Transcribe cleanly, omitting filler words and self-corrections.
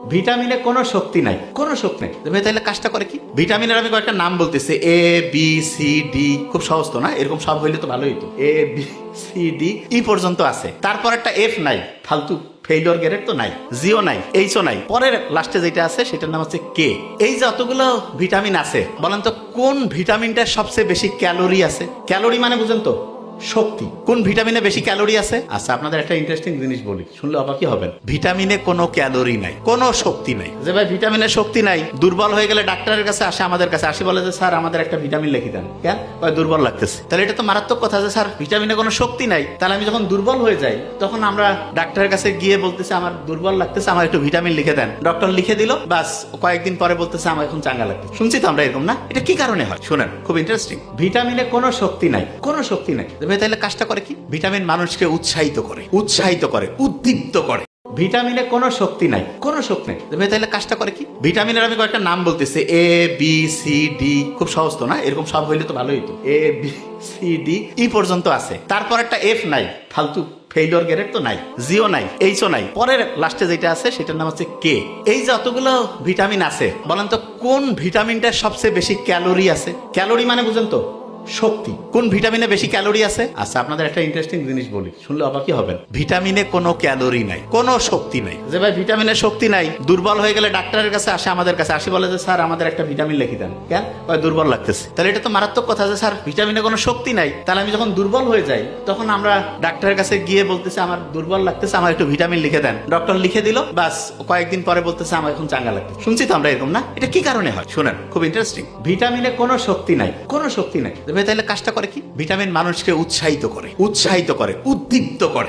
ভিটামিনে কোনো শক্তি নাই, কোনো শক্তি নেই। ভাই তাহলে কাজটা করে কি? ভিটামিনের আমি কয়েকটা নাম বলতেছি, এ বি সি ডি। খুব সহজ তো না? এরকম সব হইলে তো ভালোই তো। A B C D E পর্যন্ত আছে, তারপর একটা এফ নাই, ফালতু ফেইলিওর গ্রেড তো নাই, জিও নাই, এইচও নাই, পরের লাস্টে যেটা আছে সেটার নাম হচ্ছে কে। এই যে অতগুলো ভিটামিন আছে, বলেন তো কোন ভিটামিনটার সবচেয়ে বেশি ক্যালোরি আছে? ক্যালোরি মানে বুঝেন তো শক্তি। কোন ভিটামিনে বেশি ক্যালোরি আছে? আচ্ছা, আপনাদের একটা ইন্টারেস্টিং জিনিস বলি, শুনলে অবাকই হবেন। ভিটামিনে কোনো ক্যালোরি নাই, কোনো শক্তি নাই। যে ভাই ভিটামিনের শক্তি নাই, দুর্বল হয়ে গেলে ডাক্তারের কাছে আসে, আমাদের কাছে আসি, বলে যে স্যার আমাদের একটা ভিটামিন লিখে দেন। কেন? ভাই দুর্বল লাগতেছে। তাহলে এটা তো মারাত্মক কথা যে স্যার ভিটামিনে কোনো শক্তি নাই। তাহলে আমি যখন দুর্বল হয়ে যাই, তখন আমরা ডাক্তারের কাছে গিয়ে বলতেছে আমার দুর্বল লাগতেছে, আমার একটু ভিটামিন লিখে দেন। ডক্টর লিখে দিল, বাস কয়েকদিন পরে বলতেছে আমার এখন চাঙ্গা লাগতেছে। শুনছি তো আমরা এরকম না? এটা কি কারণে হয় শুনেন, খুব ইন্টারেস্টিং। ভিটামিনে কোনো শক্তি নাই, কোনো শক্তি নাই। ভাই তাহলে কাজটা করে কি? ভিটামিন মানুষকে উৎসাহিত করে, উৎসাহিত করে, উদ্দীপ্ত করে। ভিটামিনে কোনো শক্তি নাই, কোনো শক্তি নেই। ভাই তাহলে কাজটা করে কি? ভিটামিনের আমি কয়েকটা নাম বলতেছি, এ বি সি ডি। খুব সহজ তো না? এরকম সব হইলে তো ভালোই তো। A B C D E পর্যন্ত আছে, তারপর একটা এফ নাই, ফালতু ফেইলিওর গ্রেড তো নাই, জিও নাই, এইচও নাই, পরের লাস্টে যেটা আছে সেটার নাম হচ্ছে কে। এই যে অতগুলো ভিটামিন আছে, বলেন তো কোন ভিটামিনটার সবচেয়ে বেশি ক্যালোরি আছে? ক্যালোরি মানে বুঝেন তো শক্তি। কোন ভিটামিনে বেশি ক্যালোরি আছে? আচ্ছা, আপনাদের একটা ইন্টারেস্টিং জিনিস বলি, শুনলে অবাকই হবেন। ভিটামিনে কোনো ক্যালোরি নাই, কোনো শক্তি নাই। যে ভাই ভিটামিনের শক্তি নাই, দুর্বল হয়ে গেলে ডাক্তারের কাছে আসে, আমাদের কাছে আসি, বলে যে স্যার আমাদের একটা ভিটামিন লিখে দেন। কেন? ভাই দুর্বল লাগতেছে। তাহলে এটা তো মারাত্মক কথা যে স্যার ভিটামিনে কোনো শক্তি নাই। তাহলে আমি যখন দুর্বল হয়ে যাই, তখন আমরা ডাক্তারের কাছে গিয়ে বলতেছে আমার দুর্বল লাগতেছে, আমার একটু ভিটামিন লিখে দেন। ডক্টর লিখে দিল, বাস কয়েকদিন পরে বলতেছে আমার এখন চাঙ্গা লাগতেছে। শুনছি তো আমরা এরকম না? এটা কি কারণে হয় শুনেন, খুব ইন্টারেস্টিং। ভিটামিনে কোনো শক্তি নাই, কোনো শক্তি নাই। ভাই তাহলে কাজটা করে কি? ভিটামিন মানুষকে উৎসাহিত করে, উৎসাহিত করে, উদ্দীপ্ত করে।